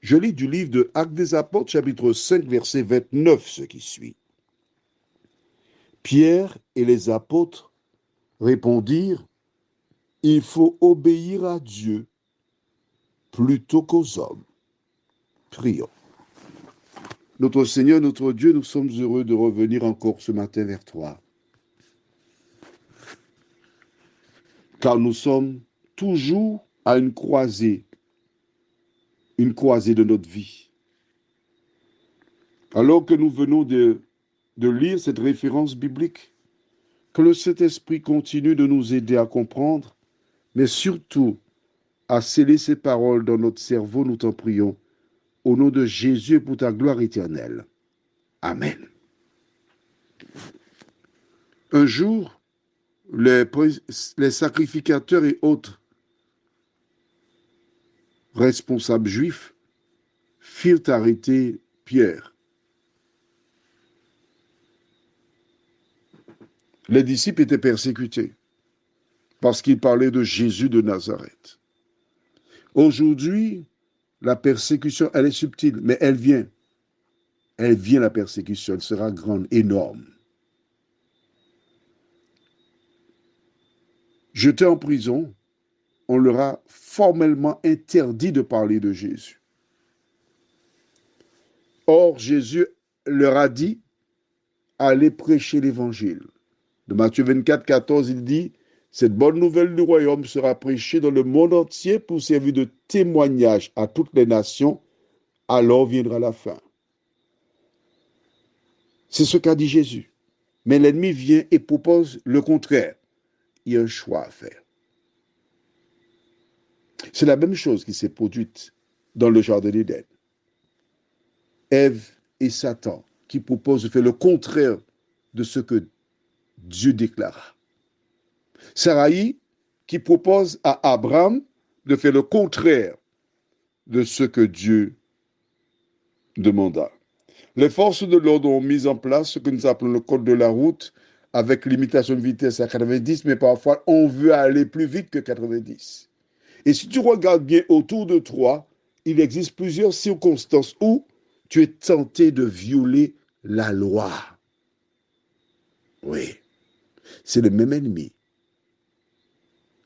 Je lis du livre de Actes des Apôtres, chapitre 5, verset 29, ce qui suit. Pierre et les apôtres répondirent, « Il faut obéir à Dieu plutôt qu'aux hommes. » Prions. Notre Seigneur, notre Dieu, nous sommes heureux de revenir encore ce matin vers toi. Car nous sommes toujours à une croisée de notre vie. Alors que nous venons de lire cette référence biblique, que le Saint-Esprit continue de nous aider à comprendre, mais surtout à sceller ces paroles dans notre cerveau, nous t'en prions, au nom de Jésus et pour ta gloire éternelle. Amen. Un jour, les sacrificateurs et autres responsables juifs firent arrêter Pierre. Les disciples étaient persécutés parce qu'ils parlaient de Jésus de Nazareth. Aujourd'hui, la persécution, elle est subtile, mais elle vient. Elle vient, la persécution, elle sera grande, énorme. Jetés en prison, on leur a formellement interdit de parler de Jésus. Or, Jésus leur a dit, allez prêcher l'évangile. De Matthieu 24, 14, il dit, cette bonne nouvelle du royaume sera prêchée dans le monde entier pour servir de témoignage à toutes les nations, alors viendra la fin. C'est ce qu'a dit Jésus. Mais l'ennemi vient et propose le contraire. Il y a un choix à faire. C'est la même chose qui s'est produite dans le jardin d'Éden. Ève et Satan qui proposent de faire le contraire de ce que Dieu déclara. Sarai qui propose à Abraham de faire le contraire de ce que Dieu demanda. Les forces de l'ordre ont mis en place ce que nous appelons le code de la route avec limitation de vitesse à 90, mais parfois on veut aller plus vite que 90. Et si tu regardes bien autour de toi, il existe plusieurs circonstances où tu es tenté de violer la loi. Oui, c'est le même ennemi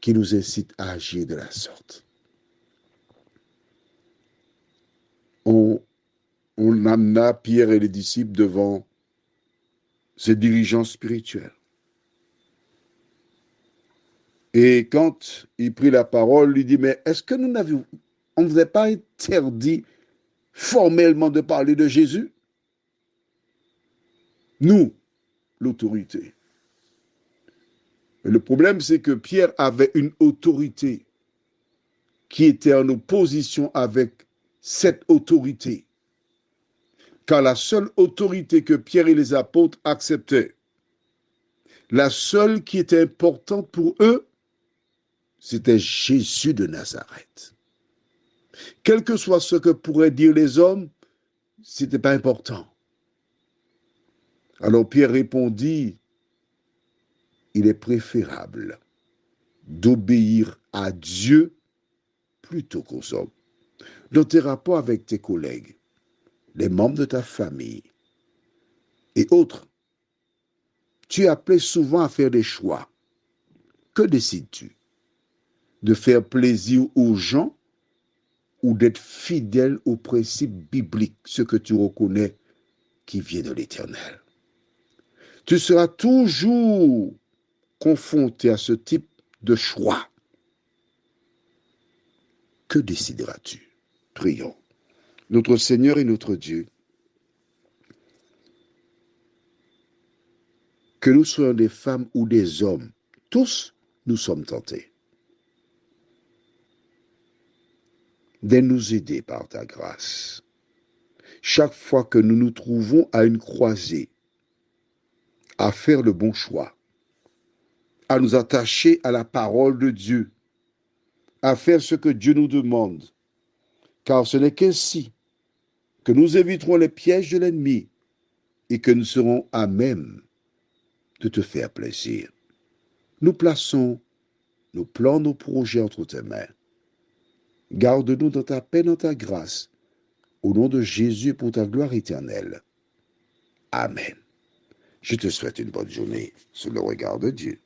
qui nous incite à agir de la sorte. On amena Pierre et les disciples devant ses dirigeants spirituels. Et quand il prit la parole, il dit, mais est-ce que on ne vous a pas interdit formellement de parler de Jésus? Nous, l'autorité. Mais le problème, c'est que Pierre avait une autorité qui était en opposition avec cette autorité. Car la seule autorité que Pierre et les apôtres acceptaient, la seule qui était importante pour eux, c'était Jésus de Nazareth. Quel que soit ce que pourraient dire les hommes, ce n'était pas important. Alors Pierre répondit, il est préférable d'obéir à Dieu plutôt qu'aux hommes. Dans tes rapports avec tes collègues, les membres de ta famille et autres, tu es appelé souvent à faire des choix. Que décides-tu? De faire plaisir aux gens ou d'être fidèle aux principes bibliques, ce que tu reconnais qui vient de l'Éternel? Tu seras toujours confronté à ce type de choix. Que décideras-tu? Prions. Notre Seigneur et notre Dieu, que nous soyons des femmes ou des hommes, tous nous sommes tentés de nous aider par ta grâce. Chaque fois que nous nous trouvons à une croisée, à faire le bon choix, à nous attacher à la parole de Dieu, à faire ce que Dieu nous demande, car ce n'est qu'ainsi que nous éviterons les pièges de l'ennemi et que nous serons à même de te faire plaisir. Nous plaçons nos plans, nos projets entre tes mains. Garde-nous dans ta paix, dans ta grâce, au nom de Jésus pour ta gloire éternelle. Amen. Je te souhaite une bonne journée sous le regard de Dieu.